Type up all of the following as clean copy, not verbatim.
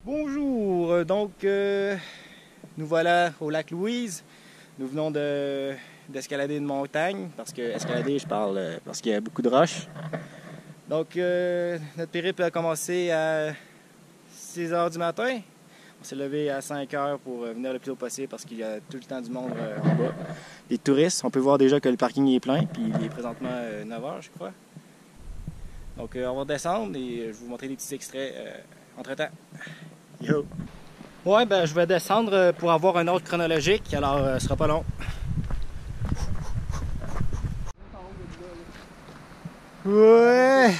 Bonjour, donc nous voilà au lac Louise. Nous venons d'escalader une montagne, parce que escalader, je parle parce qu'il y a beaucoup de roches. Donc notre périple a commencé à 6 h du matin. On s'est levé à 5 h pour venir le plus tôt possible parce qu'il y a tout le temps du monde en bas. Des touristes, on peut voir déjà que le parking est plein, puis il est présentement 9 h, je crois. Donc on va descendre et je vais vous montrer des petits extraits entre-temps. Yo! Ouais, ben je vais descendre pour avoir un ordre chronologique, alors ce sera pas long. Ouais!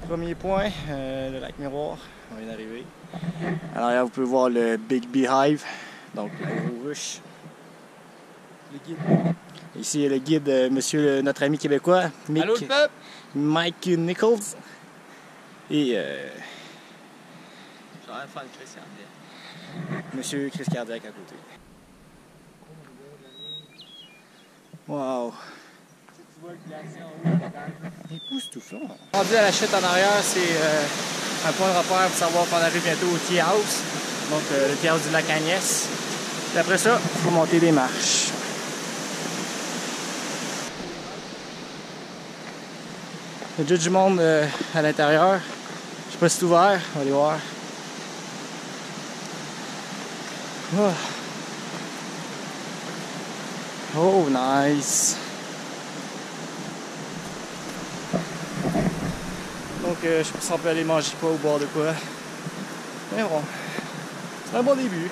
Premier point, le lac Miroir, on vient d'arriver. Alors là, vous pouvez voir le Big Beehive, donc la grosse ruche. Le guide. Ici, il y a le guide, monsieur, notre ami québécois, Allô, le peuple? Mike Nichols. Et J'aurais faire le Christian. monsieur Chris Cardiac à côté. Wow! Époustouflant. Rendu à la chute en arrière, c'est un point de repère pour savoir qu'on arrive bientôt au Tea House, donc le Tea House du lac Agnès. Et après ça, il faut monter des marches. Il y a déjà du monde à l'intérieur. Je sais pas si c'est ouvert, on va aller voir. Oh, nice! Donc je sais pas si on peut aller manger quoi ou boire de quoi. Mais bon, c'est un bon début.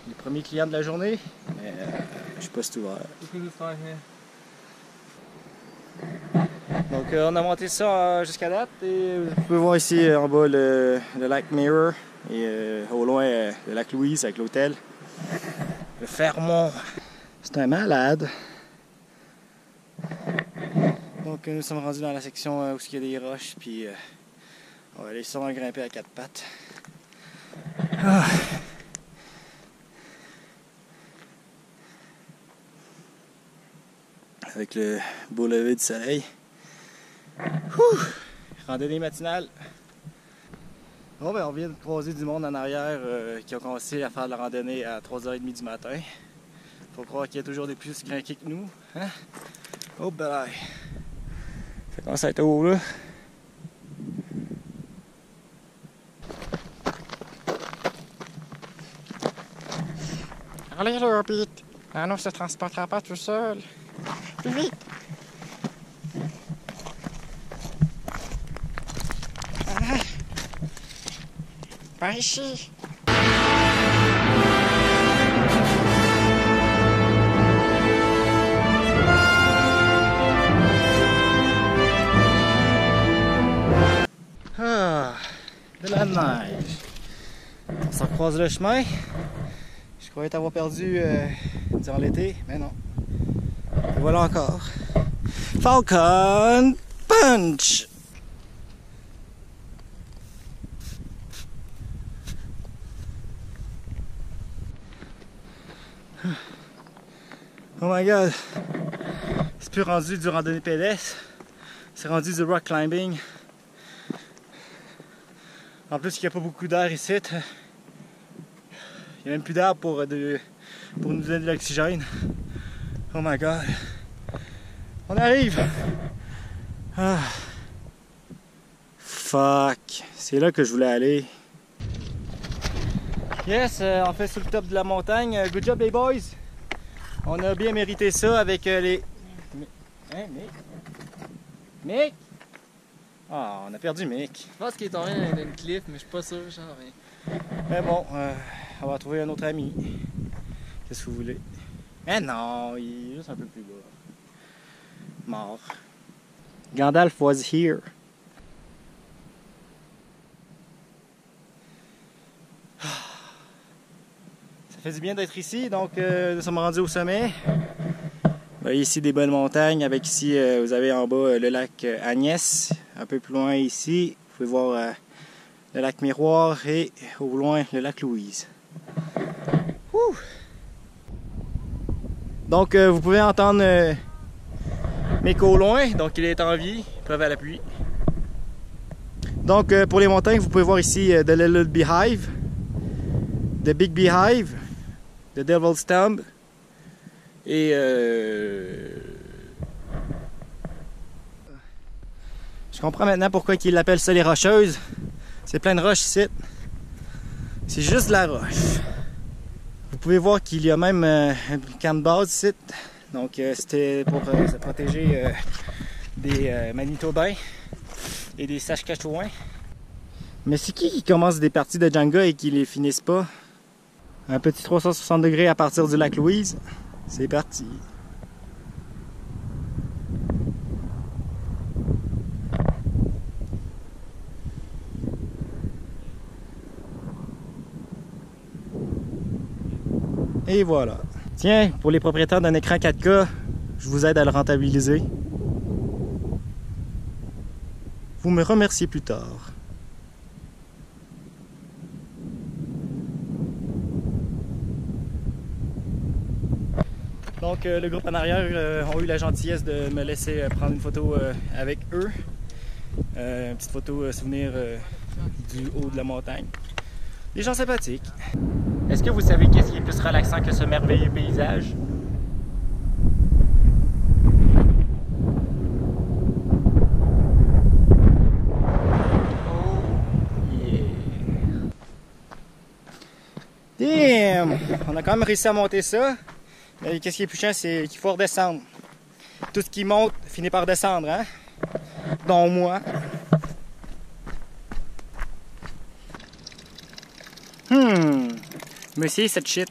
Les premiers clients de la journée, mais je sais pas si c'est ouvert. Donc on a monté ça jusqu'à date et vous pouvez voir ici en bas le lac Mirror et au loin le lac Louise avec l'hôtel. Le Fermont. C'est un malade. Donc nous sommes rendus dans la section où il y a des roches, puis on va aller sûrement grimper à 4 pattes. Ah. Avec le beau lever du soleil. Ouh. Randonnée matinale. Bon, ben, on vient de croiser du monde en arrière qui ont commencé à faire de la randonnée à 3 h 30 du matin. Faut croire qu'il y a toujours des plus craqués que nous. Hein? Oh ben, ça commence à être haut là. Allez là, Pete! Ah non, ça ne se transportera pas tout seul. Plus vite! Ah. Par ici! Ah, de la neige. On s'en croise le chemin. Je croyais t'avoir perdu durant l'été, mais non. Et voilà encore. Falcon Punch! Oh my god! C'est plus rendu du randonnée pédestre, c'est rendu du rock climbing. En plus, il n'y a pas beaucoup d'air ici. Il n'y a même plus d'air pour nous donner de l'oxygène. Oh my god! On arrive! Ah. Fuck! C'est là que je voulais aller. Yes, on fait sur le top de la montagne. Good job les boys! On a bien mérité ça avec les... Hein, Mick? Mick? Ah, on a perdu Mick. Je pense qu'il est tombé dans une cliff, mais je suis pas sûr, genre. Mais bon, on va trouver un autre ami. Qu'est-ce que vous voulez? Mais non, il est juste un peu plus bas. Mort. Gandalf was here. Ça fait du bien d'être ici, donc nous sommes rendus au sommet. voyez ici des bonnes montagnes avec ici, vous avez en bas le lac Agnès. Un peu plus loin ici, vous pouvez voir le lac Miroir et au loin le lac Louise. Ouh! Donc vous pouvez entendre Meko au loin, donc il est en vie, preuve à l'appui. Donc pour les montagnes, vous pouvez voir ici The Little Beehive, The Big Beehive, The Devil's Thumb et je comprends maintenant pourquoi ils l'appellent ça les Rocheuses. C'est plein de roches ici. C'est juste de la roche. Vous pouvez voir qu'il y a même un camp de base ici. Donc c'était pour se protéger des Manitobains et des Saskatchewans. Mais c'est qui commence des parties de Jenga et qui les finissent pas? Un petit 360 degrés à partir du lac Louise. C'est parti. Et voilà. Tiens, pour les propriétaires d'un écran 4K, je vous aide à le rentabiliser. Vous me remerciez plus tard. Donc le groupe en arrière ont eu la gentillesse de me laisser prendre une photo avec eux. Une petite photo souvenir du haut de la montagne. Des gens sympathiques. Est-ce que vous savez qu'est-ce qui est plus relaxant que ce merveilleux paysage? Damn! On a quand même réussi à monter ça. Mais qu'est-ce qui est plus chiant, c'est qu'il faut redescendre. Tout ce qui monte finit par descendre, hein? Dont moi. Monsieur, cette shit.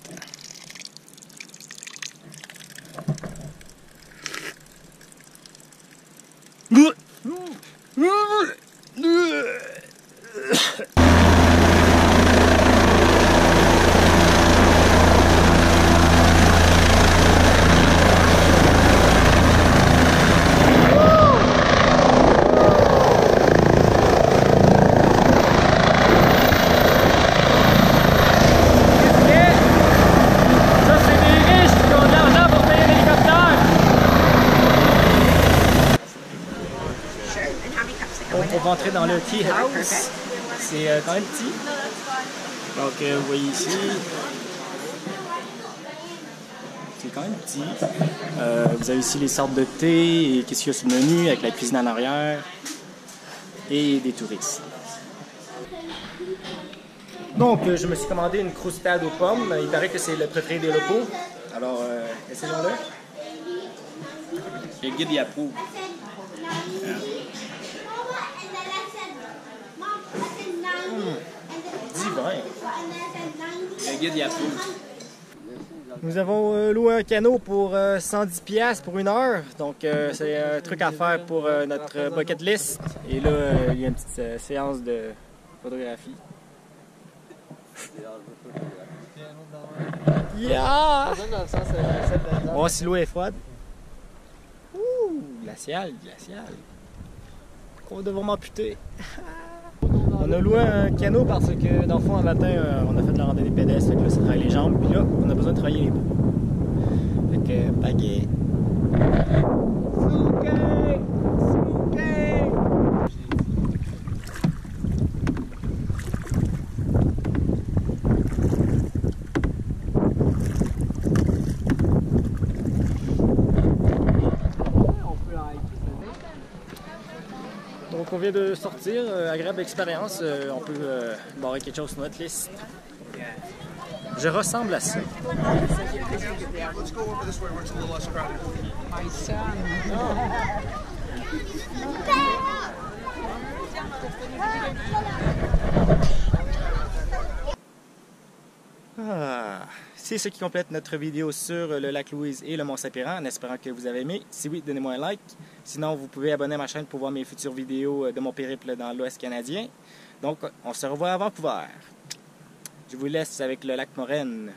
On va entrer dans le Tea House. C'est quand même petit. Donc vous voyez ici. C'est quand même petit. Vous avez ici les sortes de thé et qu'est-ce qu'il y a sur le menu avec la cuisine en arrière. Et des touristes. Donc je me suis commandé une croustade aux pommes. Il paraît que c'est le préféré des locaux. Alors essayons-le. Le guide y approuve. Divin. Le guide y approuve. Nous avons loué un canot pour 110$ pour 1 heure. Donc c'est un truc à faire pour notre bucket list. Et là, il y a une petite séance de photographie. Yeah! Oh, si l'eau est froide. Ouh, glacial, glacial. On va devoir m'amputer. On a loué un canot parce que dans le fond, un matin, on a fait de la randonnée pédestre, fait que là, ça travaille les jambes, puis là, on a besoin de travailler les bras. Fait que, baguette. Souquet! Souquet! Donc on vient de sortir, agréable expérience, on peut barrer quelque chose sur notre liste. Je ressemble à ça. C'est ce qui complète notre vidéo sur le lac Louise et le Mont-Saint-Péran, en espérant que vous avez aimé. Si oui, donnez-moi un like. Sinon, vous pouvez abonner à ma chaîne pour voir mes futures vidéos de mon périple dans l'Ouest canadien. Donc, on se revoit à Vancouver. Je vous laisse avec le lac Moraine.